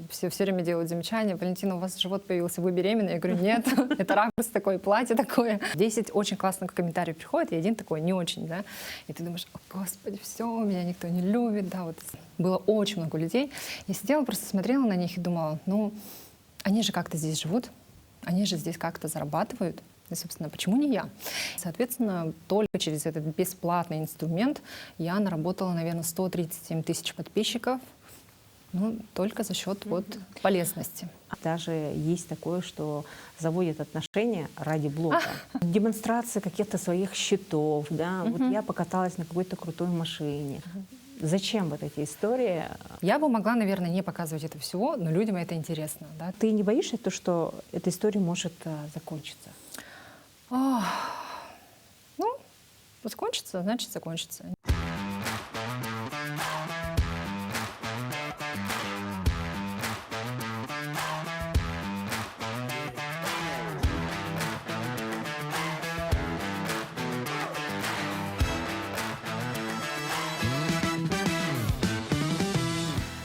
все время делают замечания: Валентина, у вас живот появился, вы беременна? Я говорю: нет, это ракурс такой, платье такое. 10 очень классных комментариев приходит, и один такой не очень, да. И ты думаешь: о, Господи, все, меня никто не любит, да, вот было очень много людей. Я сидела, просто смотрела на них и думала: ну, они же как-то здесь живут, они же здесь как-то зарабатывают. И, собственно, почему не я? Соответственно, только через этот бесплатный инструмент я наработала, наверное, 137 тысяч подписчиков, ну, только за счет вот полезности. Даже есть такое, что заводят отношения ради блога. Демонстрация каких-то своих счетов, да. Вот я покаталась на какой-то крутой машине. Зачем вот эти истории? Я бы могла, наверное, не показывать это всего, но людям это интересно, да. Ты не боишься, что эта история может закончиться? Ну, закончится, значит, закончится.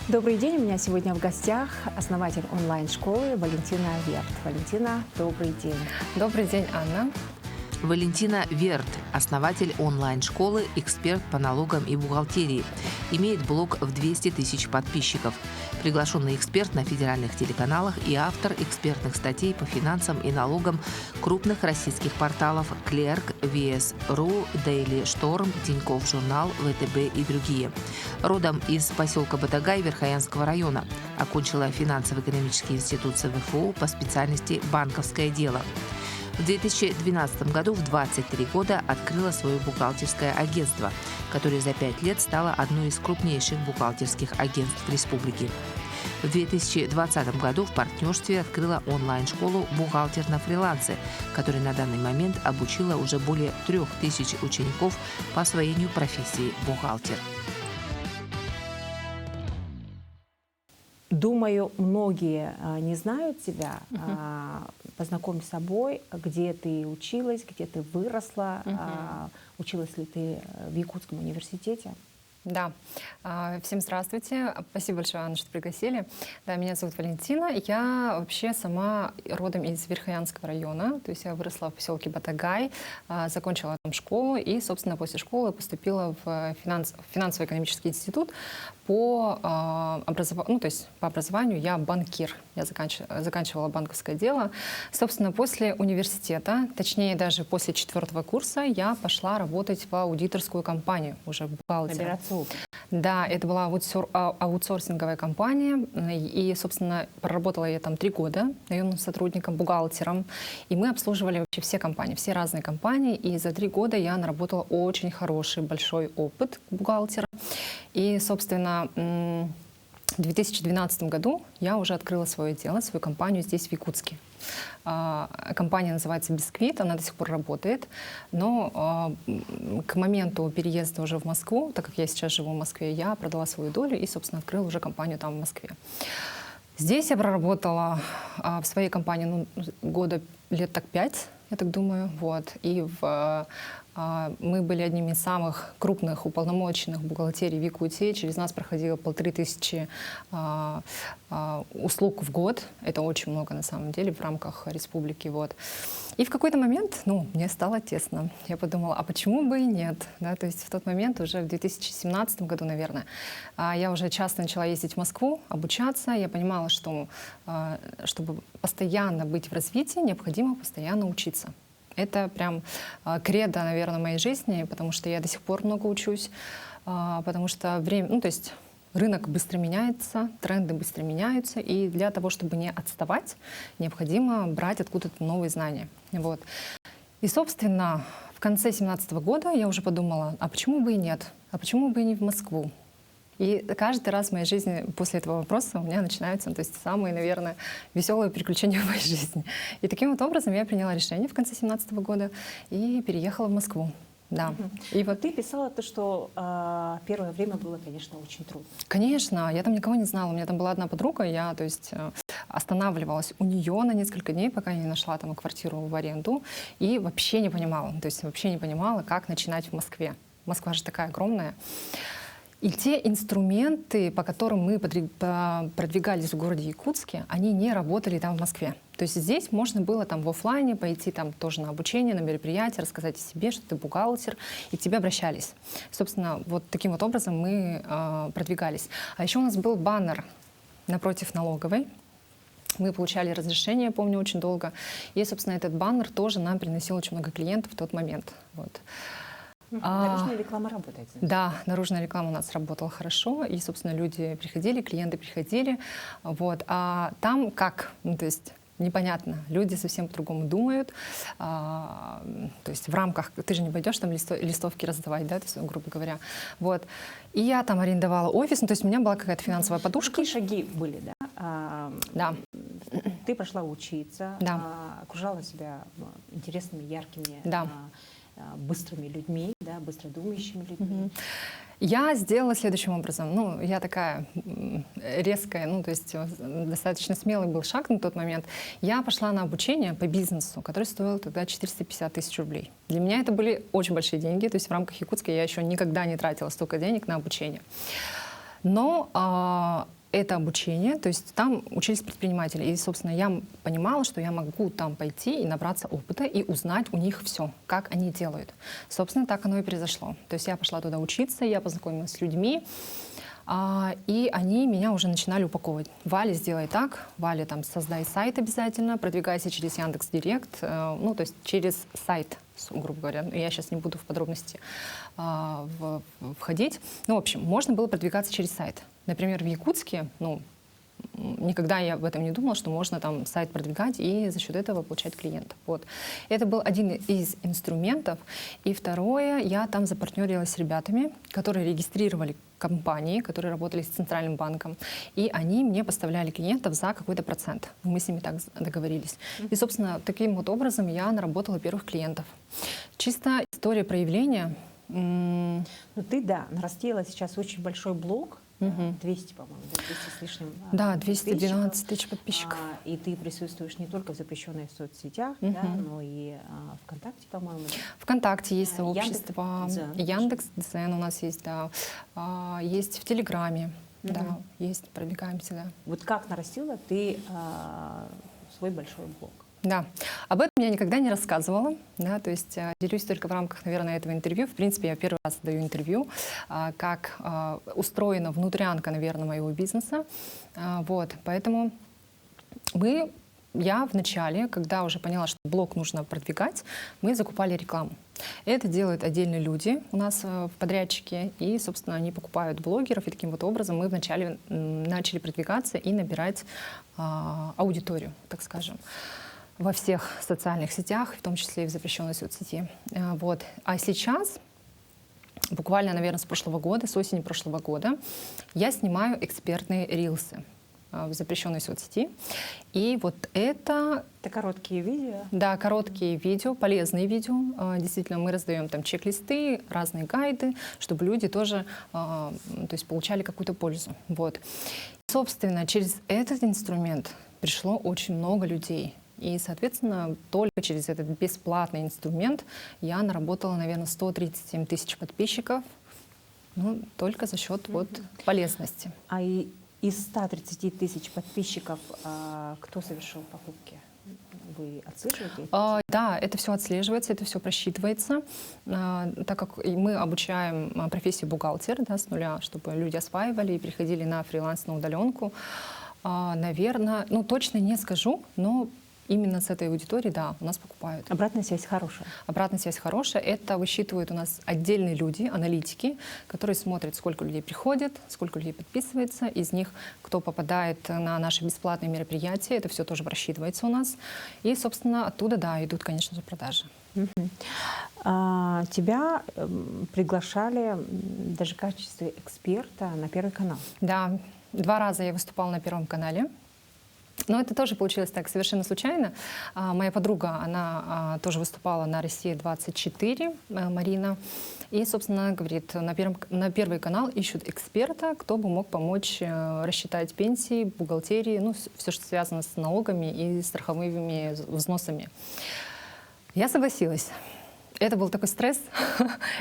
Добрый день, у меня сегодня в гостях основатель онлайн-школы Валентина Верт. Валентина, добрый день. Добрый день, Анна. Валентина Верт, основатель онлайн-школы, эксперт по налогам и бухгалтерии. Имеет блог в 200 тысяч подписчиков. Приглашенный эксперт на федеральных телеканалах и автор экспертных статей по финансам и налогам крупных российских порталов «Клерк», VS.ru, Daily Storm, Тинькофф Журнал, ВТБ и другие. Родом из поселка Батагай Верхоянского района. Окончила финансово-экономический институт СВФУ по специальности «Банковское дело». В 2012 году в 23 года открыла свое бухгалтерское агентство, которое за 5 лет стало одной из крупнейших бухгалтерских агентств республики. В 2020 году в партнерстве открыла онлайн-школу «Бухгалтер на фрилансе», которая на данный момент обучила уже более 3000 учеников по освоению профессии бухгалтер. Думаю, многие не знают тебя. Познакомь с собой, где ты училась, где ты выросла, училась ли ты в Якутском университете? Да. Всем здравствуйте. Спасибо большое, Анна, что пригласили. Да, меня зовут Валентина. Я вообще сама родом из Верхоянского района. То есть я выросла в поселке Батагай, закончила там школу и, собственно, после школы поступила в финансово-экономический институт по образованию. Ну, то есть по образованию я банкир. Я заканчивала банковское дело. Собственно, после университета, точнее даже после 4-го курса, я пошла работать в аудиторскую компанию, уже бухгалтером. Да, это была аутсорсинговая компания, и, собственно, проработала я там 3 года наемным сотрудником, бухгалтером, и мы обслуживали вообще все компании, все разные компании, и за 3 года я наработала очень хороший, большой опыт бухгалтера, и, собственно, в 2012 году я уже открыла свое дело, свою компанию здесь, в Якутске. Компания называется «Бисквит», она до сих пор работает, но к моменту переезда уже в Москву, так как я сейчас живу в Москве, я продала свою долю и, собственно, открыла уже компанию там в Москве. Здесь я проработала в своей компании лет так 5, я так думаю, вот, и мы были одними из самых крупных уполномоченных бухгалтерий в Якутии. Через нас проходило 1500 услуг в год. Это очень много на самом деле в рамках республики. Вот. И в какой-то момент, мне стало тесно. Я подумала, а почему бы и нет? Да, то есть в тот момент, уже в 2017 году, наверное, я уже часто начала ездить в Москву, обучаться. Я понимала, что чтобы постоянно быть в развитии, необходимо постоянно учиться. Это прям кредо, наверное, моей жизни, потому что я до сих пор много учусь, потому что рынок быстро меняется, тренды быстро меняются, и для того, чтобы не отставать, необходимо брать откуда-то новые знания. Вот. И, собственно, в конце 2017 года я уже подумала, а почему бы и нет? А почему бы и не в Москву? И каждый раз в моей жизни после этого вопроса у меня начинаются, то есть, самые, наверное, веселые приключения в моей жизни. И таким вот образом я приняла решение в конце 2017 года и переехала в Москву. Да. И вот ты писала то, что первое время было, конечно, очень трудно. Конечно, я там никого не знала. У меня там была одна подруга, я, то есть, останавливалась у нее на несколько дней, пока я не нашла там квартиру в аренду, и вообще не понимала, как начинать в Москве. Москва же такая огромная. И те инструменты, по которым мы продвигались в городе Якутске, они не работали там в Москве. То есть здесь можно было там в офлайне пойти там тоже на обучение, на мероприятие, рассказать о себе, что ты бухгалтер, и к тебе обращались. Собственно, вот таким вот образом мы продвигались. А еще у нас был баннер напротив налоговой. Мы получали разрешение, помню, очень долго. И, собственно, этот баннер тоже нам приносил очень много клиентов в тот момент. Вот. Наружная реклама работает. Значит. Да, наружная реклама у нас работала хорошо, и, собственно, люди приходили, клиенты приходили, вот. А там как, ну, то есть непонятно, люди совсем по-другому думают, то есть в рамках, ты же не пойдешь там листовки раздавать, да, то есть, грубо говоря, вот. И я там арендовала офис, ну, то есть у меня была какая-то финансовая подушка. Какие шаги были, да? Да. Ты пошла учиться, Да. окружала себя интересными, яркими, Да. быстрыми людьми, да, быстродумающими людьми. Я сделала следующим образом. Ну, я такая резкая, ну, то есть достаточно смелый был шаг на тот момент. Я пошла на обучение по бизнесу, который стоил тогда 450 тысяч рублей. Для меня это были очень большие деньги, то есть в рамках Якутска я еще никогда не тратила столько денег на обучение. Но это обучение, то есть там учились предприниматели. И, собственно, я понимала, что я могу там пойти и набраться опыта и узнать у них все, как они делают. Собственно, так оно и произошло. То есть я пошла туда учиться, я познакомилась с людьми, и они меня уже начинали упаковывать. Валя, сделай так, Валя, там, создай сайт обязательно, продвигайся через Яндекс.Директ, ну, то есть через сайт, грубо говоря. Я сейчас не буду в подробности входить. Ну, в общем, можно было продвигаться через сайт. Например, в Якутске, ну, никогда я об этом не думала, что можно там сайт продвигать и за счет этого получать клиентов. Вот. Это был один из инструментов. И второе, я там запартнерилась с ребятами, которые регистрировали компании, которые работали с Центральным банком, и они мне поставляли клиентов за какой-то процент. Мы с ними так договорились. И, собственно, таким вот образом я наработала первых клиентов. Чисто история проявления. Ну ты, да, нарастила сейчас очень большой блог, 200, по-моему, 200 с лишним. Да, 212 тысяч подписчиков. И ты присутствуешь не только в запрещенных соцсетях, да, но и ВКонтакте, по-моему. ВКонтакте есть сообщество, Яндекс.Дзен. Яндекс.Дзен у нас есть, да, есть в Телеграме, да, есть, продвигаемся, да. Вот как нарастила ты свой большой блог? Да, об этом я никогда не рассказывала, да, то есть делюсь только в рамках, наверное, этого интервью. В принципе, я первый раз даю интервью, как устроена внутрянка, наверное, моего бизнеса, вот, поэтому я вначале, когда уже поняла, что блог нужно продвигать, мы закупали рекламу. Это делают отдельные люди у нас в подрядчике, и, собственно, они покупают блогеров, и таким вот образом мы вначале начали продвигаться и набирать аудиторию, так скажем, во всех социальных сетях, в том числе и в запрещенной соцсети. Вот. А сейчас, буквально, наверное, с прошлого года, с осени прошлого года, я снимаю экспертные рилсы в запрещенной соцсети. И вот это... Это короткие видео? Да, короткие видео, полезные видео. Действительно, мы раздаем там чек-листы, разные гайды, чтобы люди тоже то есть, получали какую-то пользу. Вот. Собственно, через этот инструмент пришло очень много людей. И, соответственно, только через этот бесплатный инструмент я наработала, наверное, 137 тысяч подписчиков, ну, только за счет вот полезности. А из 130 тысяч подписчиков кто совершил покупки? Вы отслеживаете? Да, это все отслеживается, это все просчитывается, так как мы обучаем профессию бухгалтера, да, с нуля, чтобы люди осваивали и переходили на фриланс, на удаленку. Наверное, ну, точно не скажу, но именно с этой аудитории, да, у нас покупают. Обратная связь хорошая? Обратная связь хорошая. Это высчитывают у нас отдельные люди, аналитики, которые смотрят, сколько людей приходит, сколько людей подписывается, из них кто попадает на наши бесплатные мероприятия. Это все тоже просчитывается у нас. И, собственно, оттуда, да, идут, конечно же, продажи. Тебя приглашали даже в качестве эксперта на Первый канал. Да, 2 раза я выступала на Первом канале. Но это тоже получилось так совершенно случайно. Моя подруга, она тоже выступала на «Россия-24», Марина. И, собственно, говорит, на Первый канал ищут эксперта, кто бы мог помочь рассчитать пенсии, бухгалтерии, ну, все, что связано с налогами и страховыми взносами. Я согласилась. Это был такой стресс.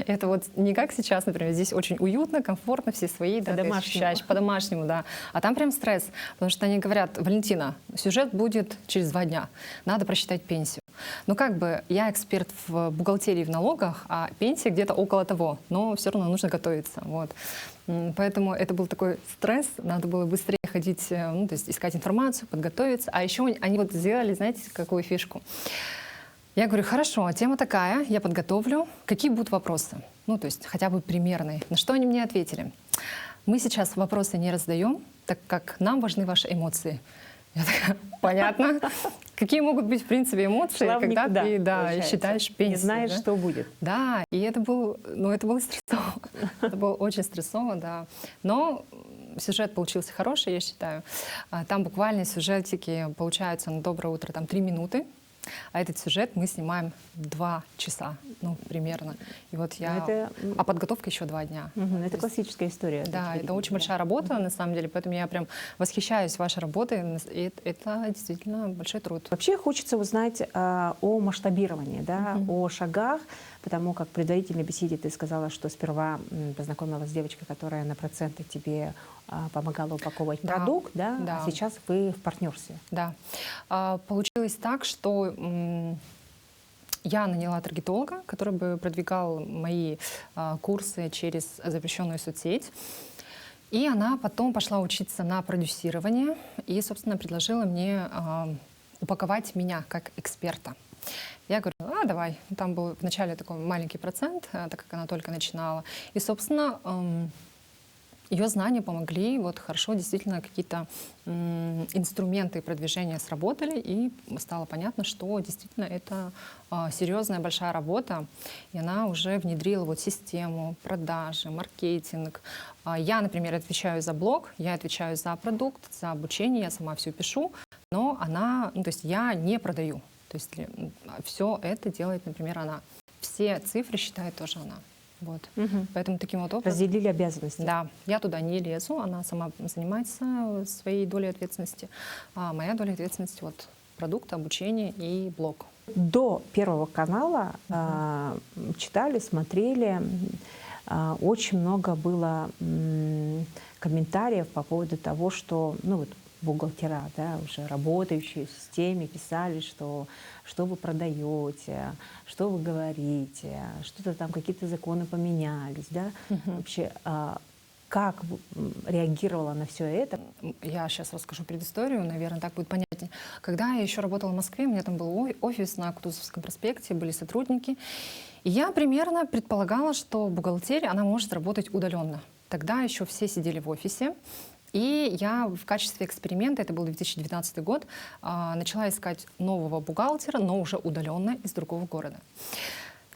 Это вот не как сейчас, например, здесь очень уютно, комфортно, все свои, да, ты По-домашнему. ощущаешь по-домашнему, да. А там прям стресс, потому что они говорят: Валентина, сюжет будет через 2 дня, надо просчитать пенсию. Ну как бы я эксперт в бухгалтерии, в налогах, а пенсия где-то около того, но все равно нужно готовиться, вот. Поэтому это был такой стресс, надо было быстрее ходить, ну, то есть искать информацию, подготовиться. А еще они вот сделали, знаете, какую фишку? Я говорю: хорошо, тема такая, я подготовлю. Какие будут вопросы? Ну, то есть хотя бы примерные. На что они мне ответили? Мы сейчас вопросы не раздаем, так как нам важны ваши эмоции. Я такая: понятно. Какие могут быть, в принципе, эмоции, Шла в когда никуда, ты, да, получается. считаешь пенсию? Не знаешь, да? что будет. Да, и это было стрессово. Это было очень стрессово, да. Но сюжет получился хороший, я считаю. Там буквально сюжетики получаются на доброе утро, там 3 минуты. А этот сюжет мы снимаем 2 часа, ну, примерно. И вот А подготовка еще 2 дня. Это классическая история. Да, это очень большая работа, на самом деле, поэтому я прям восхищаюсь вашей работой, и это действительно большой труд. Вообще хочется узнать о масштабировании, да, о шагах, потому как в предварительной беседе ты сказала, что сперва познакомилась с девочкой, которая на проценты тебе помогала упаковывать продукт, да, да. а сейчас вы в партнерстве. Да. Получилось так, что я наняла таргетолога, который бы продвигал мои курсы через запрещенную соцсеть. И она потом пошла учиться на продюсирование и, собственно, предложила мне упаковать меня как эксперта. Я говорю: давай. Там был вначале такой маленький процент, так как она только начинала. И, собственно, ее знания помогли, вот хорошо, действительно, какие-то инструменты продвижения сработали, и стало понятно, что действительно это серьезная большая работа, и она уже внедрила вот систему, продажи, маркетинг. Я, например, отвечаю за блог, я отвечаю за продукт, за обучение, я сама все пишу, но она, ну, то есть я не продаю, то есть все это делает, например, она. Все цифры считает тоже она. Вот. Поэтому таким вот образом... Разделили обязанности. Да, я туда не лезу, она сама занимается своей долей ответственности, а моя доля ответственности вот продукт, обучение и блог. До Первого канала читали, смотрели, очень много было комментариев по поводу того, что, ну вот, бухгалтера, да, уже работающие в системе, писали, что вы продаете, что вы говорите, что-то там, какие-то законы поменялись, да. Вообще, как реагировала на все это? Я сейчас расскажу предысторию, наверное, так будет понятнее. Когда я еще работала в Москве, у меня там был офис на Кутузовском проспекте, были сотрудники, и я примерно предполагала, что бухгалтерия, она может работать удаленно. Тогда еще все сидели в офисе. И я в качестве эксперимента, это был 2019 год, начала искать нового бухгалтера, но уже удаленно из другого города.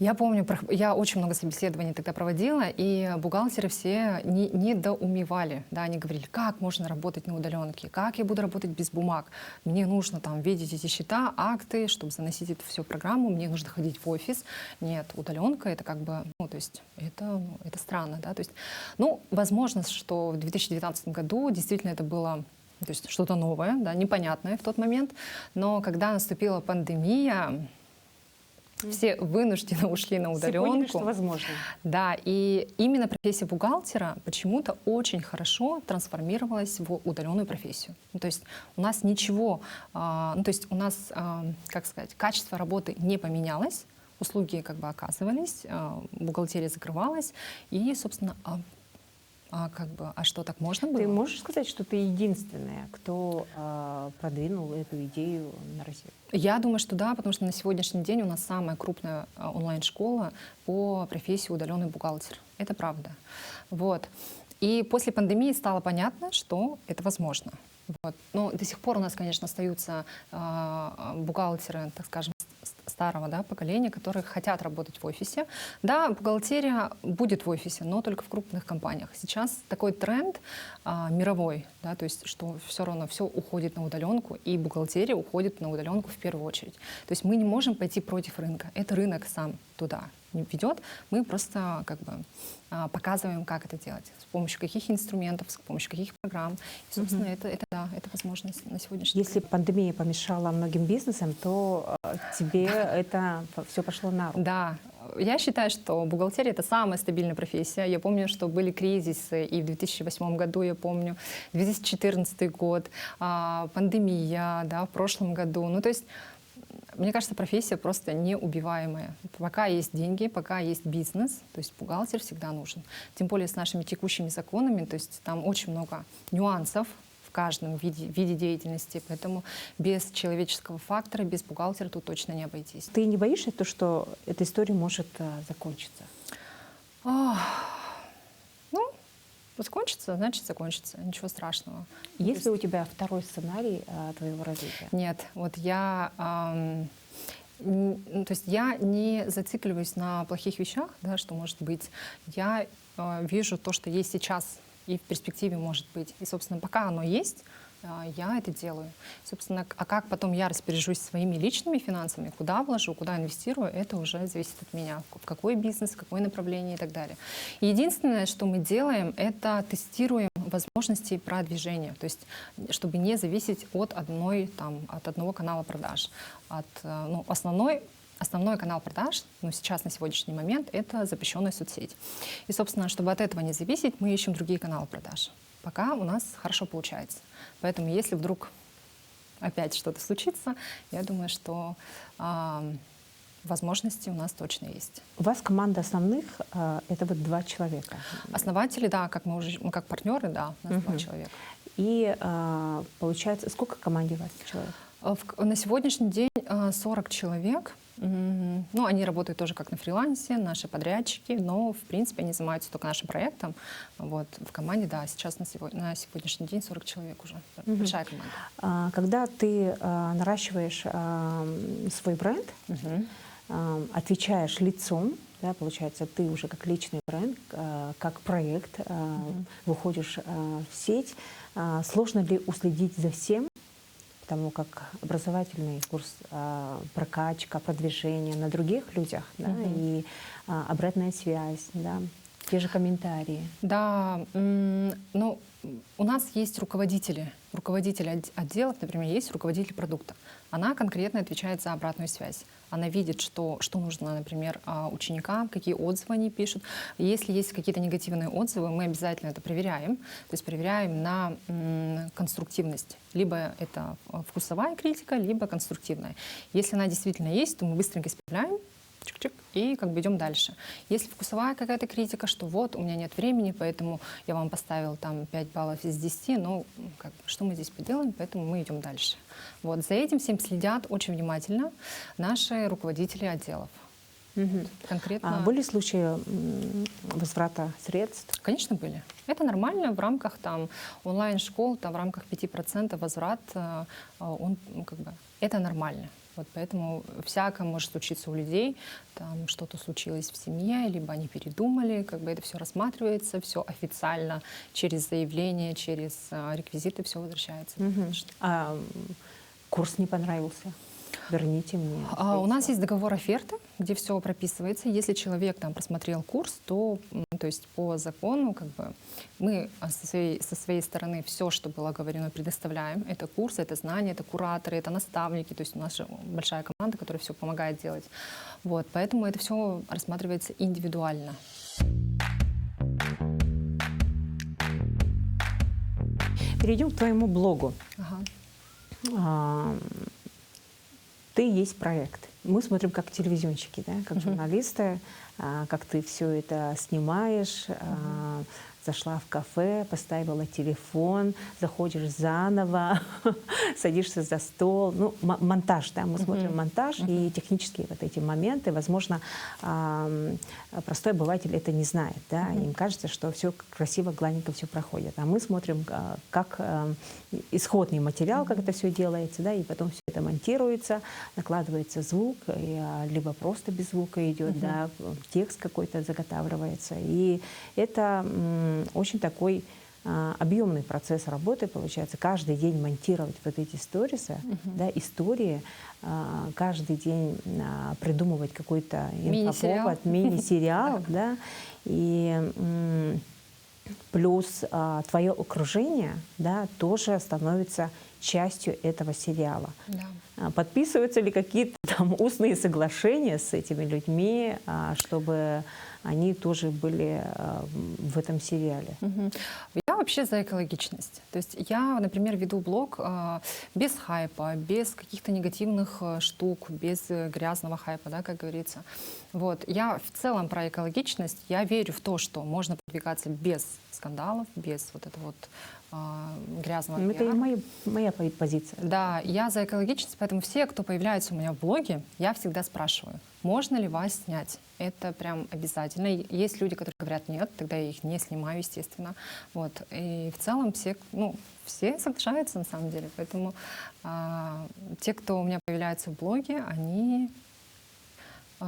Я помню, я очень много собеседований тогда проводила, и бухгалтеры все недоумевали. Да, они говорили: как можно работать на удаленке, как я буду работать без бумаг. Мне нужно там видеть эти счета, акты, чтобы заносить это все в программу, мне нужно ходить в офис. Нет, удаленка — это как бы, ну, то есть это странно, да, то есть, ну, возможно, что в 2019 году действительно это было, то есть что-то новое, да, непонятное в тот момент, но когда наступила пандемия, все вынужденно ушли на удаленку. Все поняли, что возможно. Да, и именно профессия бухгалтера почему-то очень хорошо трансформировалась в удаленную профессию. Ну, то есть у нас ничего, ну, то есть у нас, как сказать, качество работы не поменялось, услуги как бы оказывались, бухгалтерия закрывалась, и, собственно, а что, так можно было? Ты можешь сказать, что ты единственная, кто продвинул эту идею на Россию? Я думаю, что да, потому что на сегодняшний день у нас самая крупная онлайн-школа по профессии удаленный бухгалтер. Это правда. Вот. И после пандемии стало понятно, что это возможно. Вот. Но до сих пор у нас, конечно, остаются бухгалтеры, так скажем, старого, да, поколения, которые хотят работать в офисе. Да, бухгалтерия будет в офисе, но только в крупных компаниях. Сейчас такой тренд мировой, да, то есть что все равно все уходит на удаленку, и бухгалтерия уходит на удаленку в первую очередь. То есть мы не можем пойти против рынка. Это рынок сам туда ведет. Мы просто как бы показываем, как это делать, с помощью каких инструментов, с помощью каких программ. И, собственно, это возможность на сегодняшний день. Если пандемия помешала многим бизнесам, то тебе это все пошло на руку. Да, Я считаю, что бухгалтерия — это самая стабильная профессия. Я помню, что были кризисы и в 2008 году, я помню, 2014 год, пандемия, да, в прошлом году. Ну, то есть, мне кажется, профессия просто неубиваемая. Пока есть деньги, пока есть бизнес, то есть бухгалтер всегда нужен. Тем более с нашими текущими законами, то есть там очень много нюансов в каждом виде деятельности, поэтому без человеческого фактора, без бухгалтера тут точно не обойтись. Ты не боишься, то, что эта история может закончиться? Ну, закончится, значит закончится, ничего страшного. Есть ли у тебя второй сценарий твоего развития? Нет, вот я, то есть я не зацикливаюсь на плохих вещах, да, что может быть. Я вижу то, что есть сейчас и в перспективе может быть. И, собственно, пока оно есть, я это делаю. Собственно, а как потом я распоряжусь своими личными финансами, куда вложу, куда инвестирую, это уже зависит от меня. В какой бизнес, в какое направление и так далее. И единственное, что мы делаем, это тестируем возможности продвижения. То есть, чтобы не зависеть от одного канала продаж. Основной канал продаж, сейчас на сегодняшний момент, это запрещенная соцсеть. И, собственно, чтобы от этого не зависеть, мы ищем другие каналы продаж. Пока у нас хорошо получается. Поэтому, если вдруг опять что-то случится, я думаю, что возможности у нас точно есть. У вас команда основных это вот 2 человека. Основатели, да, как партнеры, да, у нас 2 человека. И получается, сколько в команде у вас человек? На сегодняшний день 40 человек. Ну, они работают тоже как на фрилансе, наши подрядчики, но, в принципе, они занимаются только нашим проектом. Вот, в команде, да, сейчас на сегодняшний день 40 человек уже. Большая команда. Когда ты наращиваешь свой бренд, отвечаешь лицом, да, получается, ты уже как личный бренд, как проект, выходишь в сеть, сложно ли уследить за всем? Потому как образовательный курс, прокачка, продвижение на других людях, да, и обратная связь, да, те же комментарии. Да, ну, у нас есть руководители отделов, например, есть руководитель продукта. Она конкретно отвечает за обратную связь. Она видит, что нужно, например, ученикам, какие отзывы они пишут. Если есть какие-то негативные отзывы, мы обязательно это проверяем. То есть проверяем на конструктивность. Либо это вкусовая критика, либо конструктивная. Если она действительно есть, то мы быстренько исправляем, чик-чик, и как бы идем дальше. Если вкусовая какая-то критика, что вот, у меня нет времени, поэтому я вам поставил там 5 баллов из 10, ну, что мы здесь поделаем, поэтому мы идем дальше. Вот, за этим всем следят очень внимательно наши руководители отделов. Конкретно... Были случаи возврата средств? Конечно, были. Это нормально в рамках онлайн-школ, в рамках 5% возврат, это нормально. Вот поэтому всякое может случиться у людей, там что-то случилось в семье, либо они передумали, это все рассматривается, все официально, через заявление, через реквизиты все возвращается. А курс не понравился? Верните мне. У нас есть договор оферты, где все прописывается. Если человек просмотрел курс, то есть по закону мы со своей стороны все, что было говорено, предоставляем. Это курсы, это знания, это кураторы, это наставники. То есть у нас же большая команда, которая все помогает делать. Вот, поэтому это все рассматривается индивидуально. Перейдем к твоему блогу. Ага. Ты есть проект. Мы смотрим как телевизионщики, да, как журналисты, как ты все это снимаешь, зашла в кафе, поставила телефон, заходишь заново, садишься за стол. Ну, монтаж, да, мы смотрим монтаж и технические вот эти моменты. Возможно, простой обыватель это не знает, да, им кажется, что все красиво, гладненько все проходит. А мы смотрим как исходный материал, как это все делается, да, и потом все это монтируется, накладывается звук, либо просто без звука идет, да, текст какой-то заготавливается. И это очень такой объемный процесс работы получается. Каждый день монтировать вот эти сторисы, да, истории, каждый день придумывать какой-то инфоповод, мини-сериал, да, и плюс твое окружение, да, тоже становится частью этого сериала. Да. Подписываются ли какие-то там устные соглашения с этими людьми, чтобы они тоже были в этом сериале. Я вообще за экологичность. То есть я, например, веду блог без хайпа, без каких-то негативных штук, без грязного хайпа, да, как говорится. Вот. Я в целом про экологичность. Я верю в то, что можно продвигаться без скандалов, без вот этого вот грязного Это пиара. и моя позиция. Да, я за экологичность, поэтому все, кто появляется у меня в блоге, я всегда спрашиваю, можно ли вас снять. Это прям обязательно. Есть люди, которые говорят нет, тогда я их не снимаю, естественно. Вот. И в целом все, все соглашаются на самом деле. Поэтому те, кто у меня появляется в блоге, они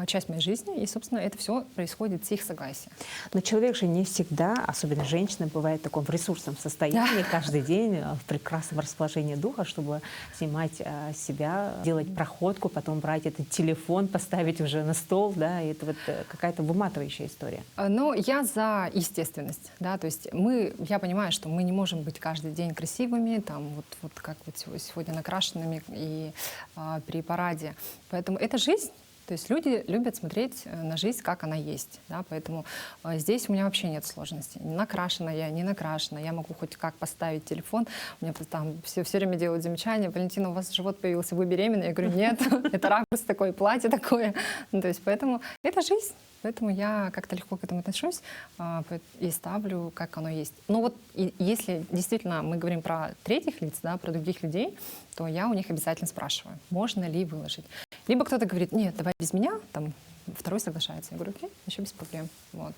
часть моей жизни, и, собственно, это все происходит с их согласия. Но человек же не всегда, особенно женщина, бывает в таком ресурсном состоянии, каждый день в прекрасном расположении духа, чтобы снимать себя, делать проходку, потом брать этот телефон, поставить уже на стол, да, и это вот какая-то выматывающая история. Но я за естественность, да, то есть я понимаю, что мы не можем быть каждый день красивыми, там, вот как вот сегодня накрашенными и при параде, поэтому это жизнь. То есть люди любят смотреть на жизнь, как она есть. Да? Поэтому здесь у меня вообще нет сложностей. Накрашена я, не накрашена. Я могу хоть как поставить телефон. У меня там все время делают замечания. Валентина, у вас живот появился, вы беременна? Я говорю, нет, это ракурс такой, платье такое. То есть поэтому это жизнь. Поэтому я как-то легко к этому отношусь и ставлю, как оно есть. Но вот если действительно мы говорим про третьих лиц, да, про других людей, то я у них обязательно спрашиваю, можно ли выложить. Либо кто-то говорит, нет, давай без меня, там, второй соглашается. Я говорю, окей, еще без проблем. Вот.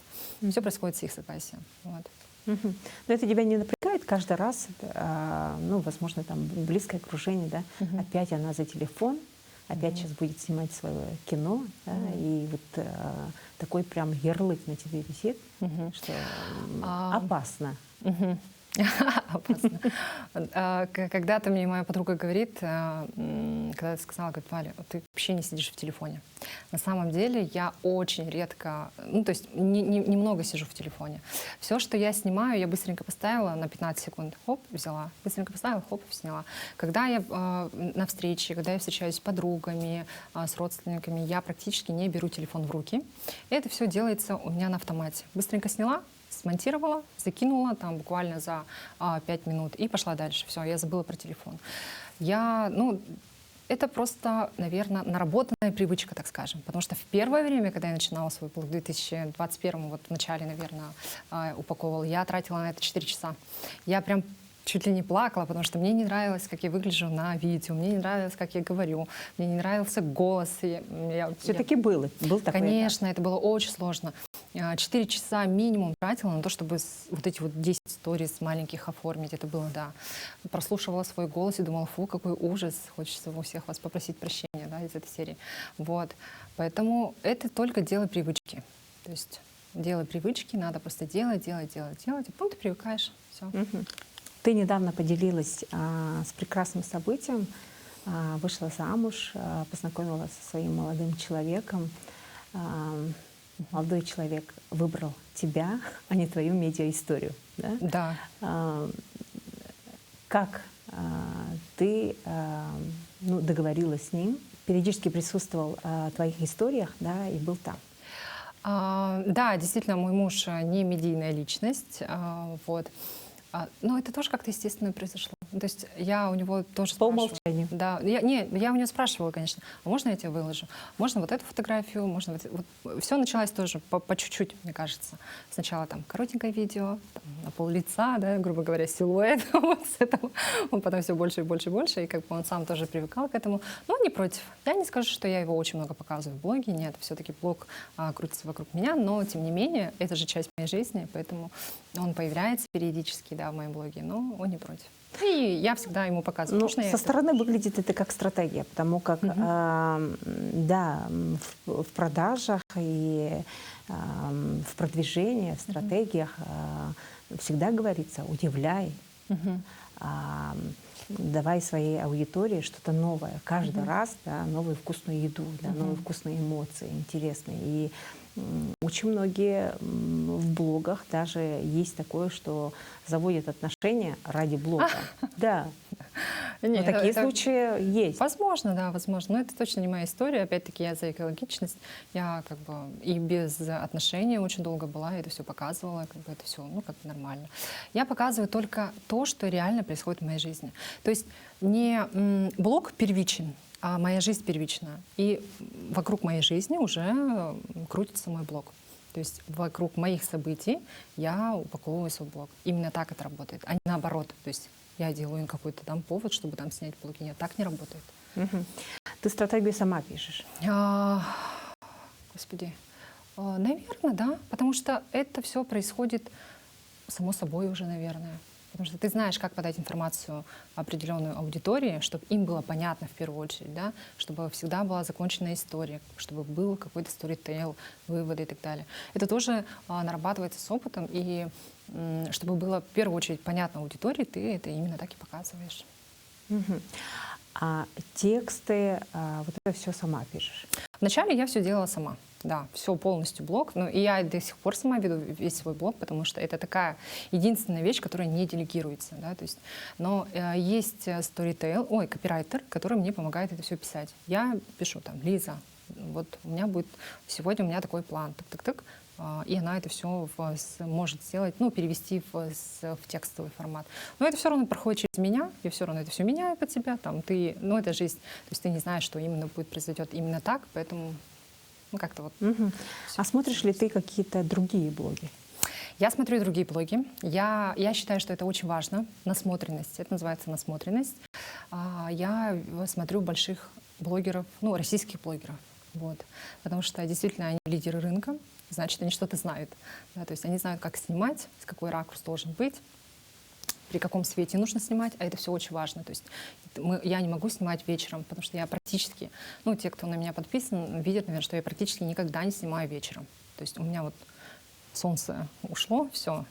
Все происходит с их согласия. Вот. Но это тебя не напрягает каждый раз, возможно, там близкое окружение, да, опять она за телефон, опять сейчас будет снимать свое кино, да, и вот такой прям ярлык на тебе висит, что опасно. Опасно. Когда-то мне моя подруга говорит, когда я сказала, говорит, Валя, ты вообще не сидишь в телефоне. На самом деле я очень редко, то есть немного сижу в телефоне. Все, что я снимаю, я быстренько поставила на 15 секунд, хоп, взяла. Быстренько поставила, хоп, сняла. Когда я на встрече, когда я встречаюсь с подругами, с родственниками, я практически не беру телефон в руки. И это все делается у меня на автомате. Быстренько сняла, смонтировала, закинула там буквально за 5 минут и пошла дальше. Все, я забыла про телефон. Это просто, наверное, наработанная привычка, так скажем. Потому что в первое время, когда я начинала свой блог в 2021, вот в начале, наверное, упаковывала, я тратила на это 4 часа. Я прям чуть ли не плакала, потому что мне не нравилось, как я выгляжу на видео, мне не нравилось, как я говорю, мне не нравился голос. Все-таки был такой. Конечно, это было очень сложно. 4 часа минимум тратила на то, чтобы вот эти вот 10 сториз маленьких оформить. Это было, да. Прослушивала свой голос и думала, фу, какой ужас. Хочется у всех вас попросить прощения, да, из этой серии. Вот. Поэтому это только дело привычки. То есть дело привычки, надо просто делать, и потом ты привыкаешь. Все. Ты недавно поделилась с прекрасным событием, вышла замуж, познакомилась со своим молодым человеком. Молодой человек выбрал тебя, а не твою медиа-историю. Да? Да. Как ты договорилась с ним, периодически присутствовал в твоих историях, да, и был там? Да, действительно, мой муж не медийная личность. Вот. Но это тоже как-то естественно произошло. То есть я у него тоже по спрашивала. умолчанию. Да, я у него спрашивала, конечно, а можно я тебя выложу? Можно вот эту фотографию, можно вот. Все началось тоже по чуть-чуть, мне кажется. Сначала там коротенькое видео, там, на пол лица, да, грубо говоря, силуэт, вот с этого. Он потом все больше и больше и больше, и как бы он сам тоже привыкал к этому. Но не против. Я не скажу, что я его очень много показываю в блоге, нет, все-таки блог крутится вокруг меня, но тем не менее, это же часть моей жизни, поэтому он появляется периодически, да, в моем блоге, но он не против. И я всегда ему показываю. Со стороны выглядит это как стратегия, потому как, да, в продажах и в продвижении, в стратегиях всегда говорится «удивляй», давай своей аудитории что-то новое. Каждый раз, да, новую вкусную еду, да, новые вкусные эмоции, интересные. И очень многие в блогах даже есть такое, что заводят отношения ради блога. Да. Нет, такие это- случаи есть. Возможно, да, возможно. Но это точно не моя история. Опять-таки, я за экологичность. Я как бы и без отношений очень долго была, и это все показывала, как бы это все, ну, как бы нормально. Я показываю только то, что реально происходит в моей жизни. То есть не блог первичен, а моя жизнь первична. И вокруг моей жизни уже крутится мой блог. То есть вокруг моих событий я упаковываю свой блог. Именно так это работает, а не наоборот. То есть я делаю им какой-то там повод, чтобы там снять блоги. Нет, так не работает. Мгм. Ты стратегию сама пишешь. Господи, наверное, да, потому что это все происходит само собой уже, наверное. Потому что ты знаешь, как подать информацию определенной аудитории, чтобы им было понятно в первую очередь, да, чтобы всегда была законченная история, чтобы был какой-то сторитейл, выводы и так далее. Это тоже нарабатывается с опытом, и чтобы было в первую очередь понятно аудитории, ты это именно так и показываешь. Мгм. А тексты, вот это все сама пишешь. Вначале я все делала сама, да, все полностью блог. Ну, и я до сих пор сама веду весь свой блог, потому что это такая единственная вещь, которая не делегируется, да, то есть. Но есть копирайтер, который мне помогает это все писать. Я пишу там: Лиза, вот у меня будет сегодня такой план, так, и она это все может сделать, ну, перевести в текстовый формат. Но это все равно проходит через меня, я все равно это все меняю под себя, там, ну, это жизнь, то есть ты не знаешь, что именно произойдет именно так, поэтому, ну, как-то вот. Мгм. А смотришь ли ты какие-то другие блоги? Я смотрю и другие блоги. Я считаю, что это очень важно. Насмотренность. Это называется насмотренность. Я смотрю больших блогеров, ну, российских блогеров. Вот. Потому что действительно они лидеры рынка, значит, они что-то знают. Да, то есть они знают, как снимать, с какой ракурс должен быть, при каком свете нужно снимать, а это все очень важно. То есть я не могу снимать вечером, потому что я практически, ну, те, кто на меня подписан, видят, наверное, что я практически никогда не снимаю вечером. То есть у меня вот солнце ушло, все,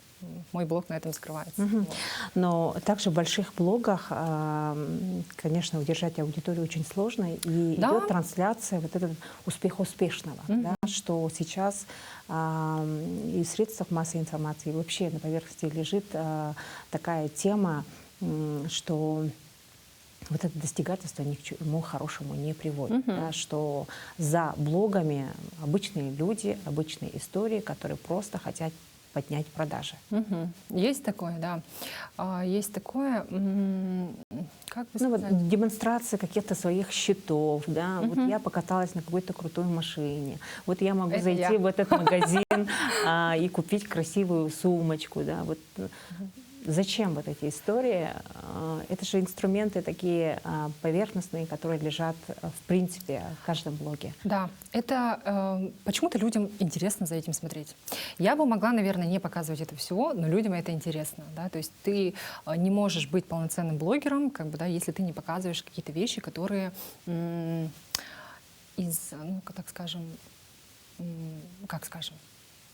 мой блог на этом закрывается. Мгм. Вот. Но также в больших блогах, конечно, удержать аудиторию очень сложно, и Да. идет трансляция вот этого успеха успешного, да, что сейчас и в средствах массовой информации, и вообще на поверхности лежит такая тема, что вот это достигательство ни к чему хорошему не приводит, да, что за блогами обычные люди, обычные истории, которые просто хотят поднять продажи. Есть такое, да. Есть такое, как бы Ну вот сказать? демонстрация каких-то своих счетов, да. Вот я покаталась на какой-то крутой машине. Вот я могу Это зайти я. в этот магазин и купить красивую сумочку, да. Вот зачем вот эти истории? Это же инструменты такие поверхностные, которые лежат в принципе в каждом блоге. Да, это почему-то людям интересно за этим смотреть. Я бы могла, наверное, не показывать это всего, но людям это интересно, да, то есть ты не можешь быть полноценным блогером, как бы, да, если ты не показываешь какие-то вещи, которые ну, так скажем, как скажем,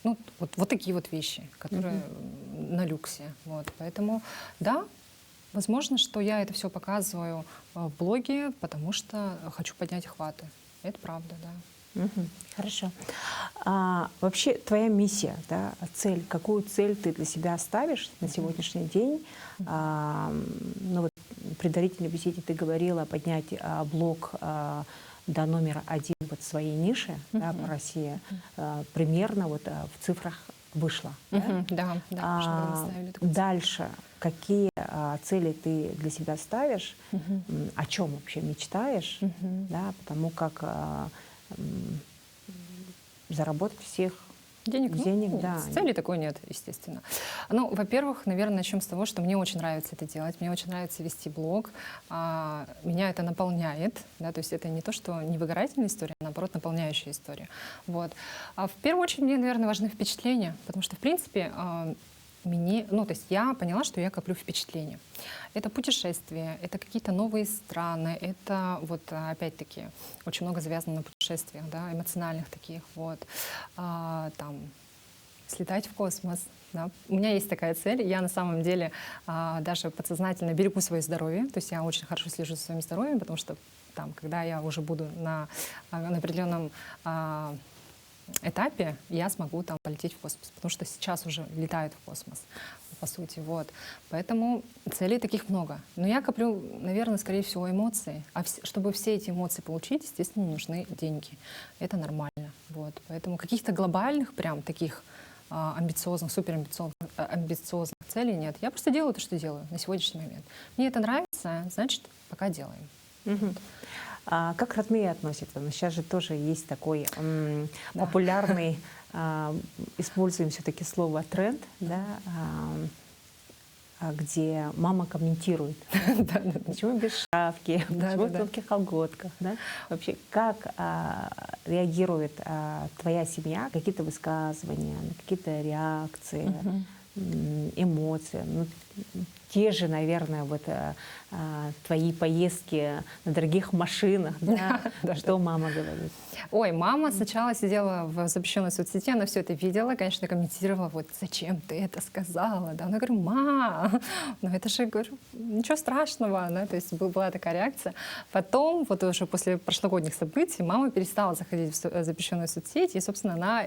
ну, вот такие вот вещи, которые на люксе, вот, поэтому, да, возможно, что я это все показываю в блоге, потому что хочу поднять охваты. Это правда, да. Мгм. Хорошо. Вообще твоя миссия, да, цель, какую цель ты для себя ставишь на сегодняшний день? Ну вот в предварительной беседе ты говорила поднять блог до номера 1 вот в своей нише, да, по России. Примерно вот в цифрах вышло. Да? Да, чтобы мы ставили такую цель. Дальше какие цели ты для себя ставишь, о чем вообще мечтаешь, да, потому как заработать всех Денег, денег, да. цели такой нет, естественно. Ну, во-первых, наверное, начнем с того, что мне очень нравится это делать, мне очень нравится вести блог, меня это наполняет, да, то есть это не то, что не выгорательная история, а наоборот наполняющая история. Вот. А в первую очередь мне, наверное, важны впечатления, потому что, в принципе, то есть я поняла, что я коплю впечатления. Это путешествия, это какие-то новые страны, это вот опять-таки очень много завязано на путешествиях, да, эмоциональных таких, вот, там, слетать в космос. Да. У меня есть такая цель, я на самом деле даже подсознательно берегу свое здоровье, то есть я очень хорошо слежу за своим здоровьем, потому что там, когда я уже буду на определенном этапе я смогу там полететь в космос, потому что сейчас уже летают в космос, по сути, вот. Поэтому целей таких много. Но я коплю, наверное, скорее всего, эмоции. А чтобы все эти эмоции получить, естественно, нужны деньги. Это нормально, вот. Поэтому каких-то глобальных, прям таких амбициозных, амбициозных целей нет. Я просто делаю то, что делаю на сегодняшний момент. Мне это нравится, значит, пока делаем. Мгм. А как родные относятся? Ну, сейчас же тоже есть такой популярный, используем все-таки слово тренд, да, где мама комментирует. Почему без шапки, почему в тонких колготках, да? Вообще, как реагирует твоя семья, какие-то высказывания, на какие-то реакции, эмоции? Ну, те же, наверное, вот твои поездки на дорогих машинах, да? Что мама говорит? Ой, мама сначала сидела в запрещенной соцсети, она все это видела, конечно, комментировала, вот зачем ты это сказала, да, она говорит, ну это же, говорю, ничего страшного, да? То есть была такая реакция. Потом, вот уже после прошлогодних событий, мама перестала заходить в запрещенную соцсеть, и, собственно, она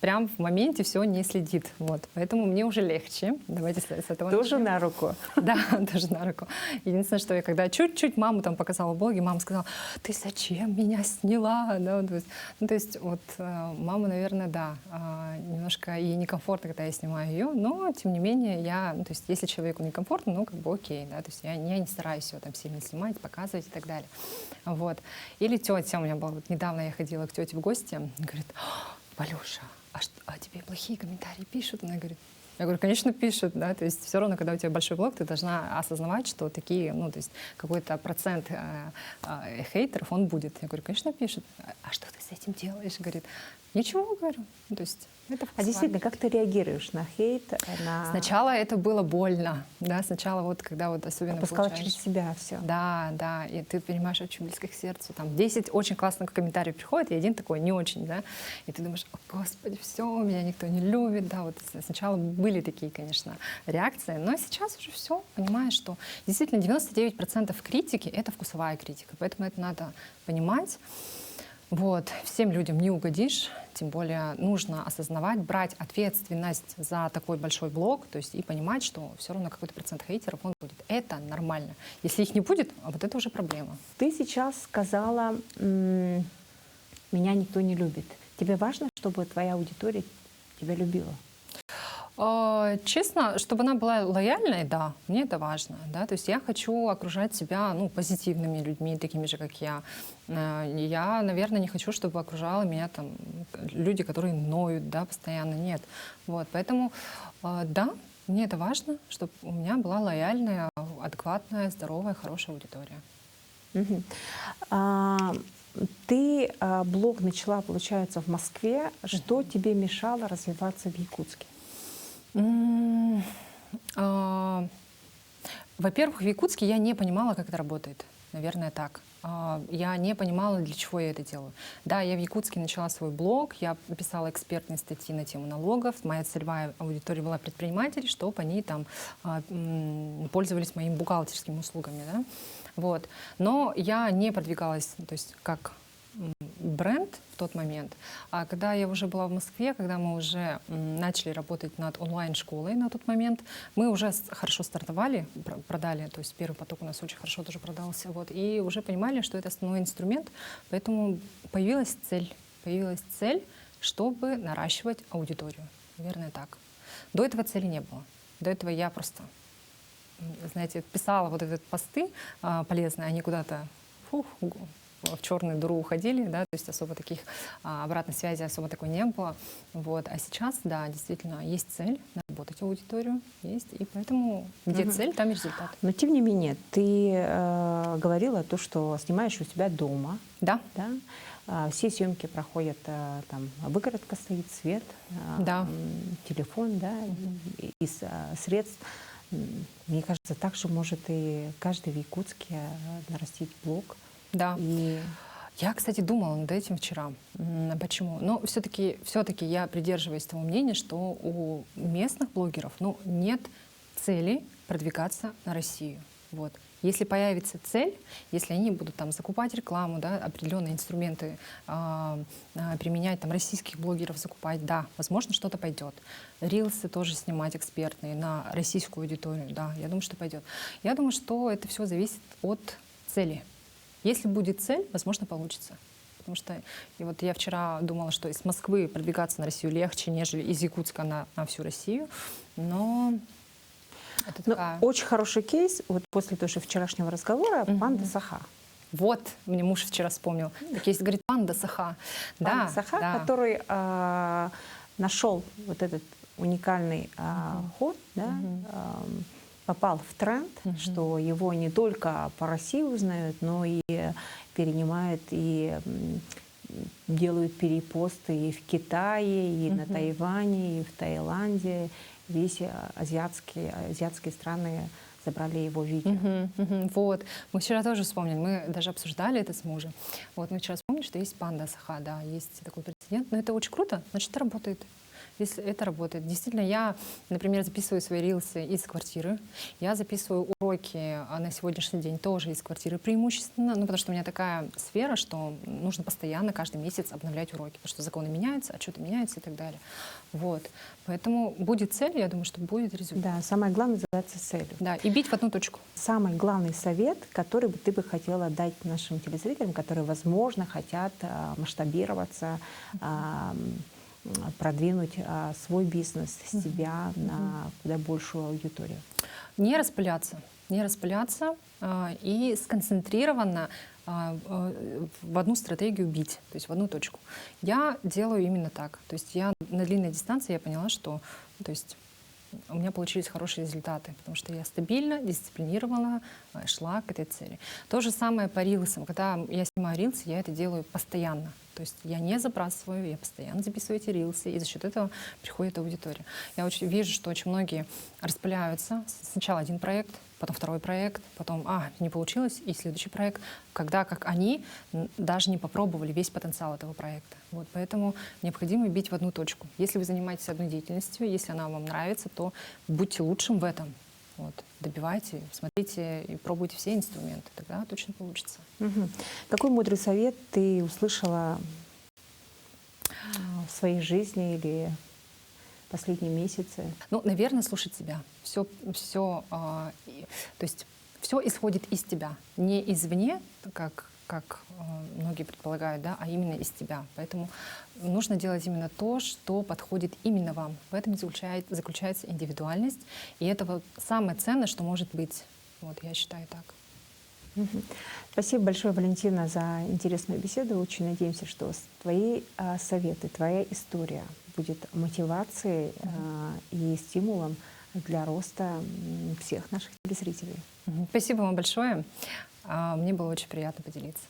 прям в моменте все не следит, вот, поэтому мне уже легче. Давайте с этого тоже начнем. На руку? Да, тоже на руку. Единственное, что я когда чуть-чуть маму там показала в блоге, мама сказала, ты зачем меня сняла? Да, то есть вот мама, наверное, да, немножко ей некомфортно, когда я снимаю ее, но тем не менее я, ну, то есть если человеку некомфортно, ну как бы окей, да, то есть я не стараюсь ее там сильно снимать, показывать и так далее. Вот. Или тетя у меня была, вот недавно я ходила к тете в гости, говорит, Валюша, а тебе плохие комментарии пишут? Она говорит, я говорю, конечно, пишут, да, то есть все равно, когда у тебя большой блог, ты должна осознавать, что такие, ну, то есть какой-то процент хейтеров, он будет. Я говорю, конечно, пишут. А что ты с этим делаешь? Говорит, ничего, говорю. Ну, то есть это действительно, как ты реагируешь на хейт? Сначала это было больно, да, сначала вот, когда вот особенно Пускала получаешь... через себя все. Да, и ты понимаешь, очень близко к сердцу, там 10 очень классных комментариев приходит, и один такой не очень, да, и ты думаешь, о, Господи, все, меня никто не любит, да, вот сначала были такие, конечно, реакции, но сейчас уже все, понимаешь, что действительно 99% критики — это вкусовая критика, поэтому это надо понимать. Вот, всем людям не угодишь, тем более нужно осознавать, брать ответственность за такой большой блог, то есть и понимать, что все равно какой-то процент хейтеров он будет. Это нормально. Если их не будет, вот это уже проблема. Ты сейчас сказала, меня никто не любит. Тебе важно, чтобы твоя аудитория тебя любила? Честно, чтобы она была лояльной, да, мне это важно, да, то есть я хочу окружать себя, ну, позитивными людьми, такими же, как я. Я, наверное, не хочу, чтобы окружала меня там люди, которые ноют, да, постоянно, нет. Вот, поэтому, да, мне это важно, чтобы у меня была лояльная, адекватная, здоровая, хорошая аудитория. Ты блог начала, получается, в Москве. Что тебе мешало развиваться в Якутске? Во-первых, в Якутске я не понимала, как это работает. Наверное, так. Я не понимала, для чего я это делаю. Да, я в Якутске начала свой блог, я писала экспертные статьи на тему налогов. Моя целевая аудитория была предприниматели, чтобы они там пользовались моими бухгалтерскими услугами. Да? Вот. Но я не продвигалась, то есть как бренд в тот момент. А когда я уже была в Москве, когда мы уже начали работать над онлайн-школой на тот момент, мы уже хорошо стартовали, продали, то есть первый поток у нас очень хорошо тоже продался, вот, и уже понимали, что это основной инструмент, поэтому появилась цель, чтобы наращивать аудиторию. Наверное, так. До этого цели не было. До этого я просто, знаете, писала вот эти посты полезные, они куда-то в черную дыру уходили, да, то есть особо таких обратной связи особо такой не было. Вот. А сейчас, да, действительно, есть цель наработать аудиторию, есть, и поэтому где цель, там и результат. Но тем не менее, ты говорила то, что снимаешь у себя дома. Да. Да? Все съемки проходят, там, выгородка стоит, свет, да. телефон, да, из средств. Мне кажется, так же может и каждый в Якутске нарастить блог. Да. Я, кстати, думала над этим вчера. Почему? Но все-таки я придерживаюсь того мнения, что у местных блогеров нет цели продвигаться на Россию. Вот. Если появится цель, если они будут там закупать рекламу, да, определенные инструменты применять, там российских блогеров закупать, да, возможно, что-то пойдет. Рилсы тоже снимать экспертные на российскую аудиторию, да, я думаю, что пойдет. Я думаю, что это все зависит от цели. Если будет цель, возможно, получится. Потому что и вот я вчера думала, что из Москвы продвигаться на Россию легче, нежели из Якутска на всю Россию. Но это такая... Очень хороший кейс, вот после тоже вчерашнего разговора, панда Саха. Вот, мне муж вчера вспомнил. Так есть, говорит, панда Саха. Панда Да, Саха, да. который нашел вот этот уникальный ход, да, попал в тренд, что его не только по России узнают, но и перенимают и делают перепосты и в Китае, и на Тайване, и в Таиланде. Весь азиатские страны забрали его видео. Вот. Мы вчера тоже вспомнили, мы даже обсуждали это с мужем. Вот мы вчера вспомнили, что есть панда Саха, да, есть такой прецедент. Но это очень круто, значит, это работает. Если это работает. Действительно, я, например, записываю свои рилсы из квартиры. Я записываю уроки на сегодняшний день тоже из квартиры преимущественно. Ну, потому что у меня такая сфера, что нужно постоянно, каждый месяц обновлять уроки. Потому что законы меняются, отчеты меняются и так далее. Вот. Поэтому будет цель, я думаю, что будет результат. Да, самое главное — задаться целью. Да, и бить в одну точку. Самый главный совет, который бы ты бы хотела дать нашим телезрителям, которые, возможно, хотят масштабироваться, продвинуть свой бизнес, себя на куда большую аудиторию? Не распыляться и сконцентрированно в одну стратегию бить, то есть в одну точку. Я делаю именно так. То есть я на длинной дистанции я поняла, что то есть у меня получились хорошие результаты, потому что я стабильно, дисциплинированно шла к этой цели. То же самое по рилсам. Когда я снимаю рилсы, я это делаю постоянно. То есть я не забрасываю, я постоянно записываю эти рилсы, и за счет этого приходит аудитория. Я очень вижу, что очень многие распыляются. Сначала один проект, потом второй проект, потом, не получилось, и следующий проект, когда как они даже не попробовали весь потенциал этого проекта. Вот, поэтому необходимо бить в одну точку. Если вы занимаетесь одной деятельностью, если она вам нравится, то будьте лучшим в этом. Вот, добивайте, смотрите и пробуйте все инструменты, тогда точно получится. Какой мудрый совет ты услышала в своей жизни или последние месяцы? Ну, наверное, слушать себя. То есть все исходит из тебя, не извне, как многие предполагают, да, а именно из тебя. Поэтому нужно делать именно то, что подходит именно вам. В этом заключается индивидуальность, и это вот самое ценное, что может быть. Вот, я считаю так. Спасибо большое, Валентина, за интересную беседу. Очень надеемся, что твои советы, твоя история будет мотивацией и стимулом для роста всех наших телезрителей. Спасибо вам большое. Мне было очень приятно поделиться.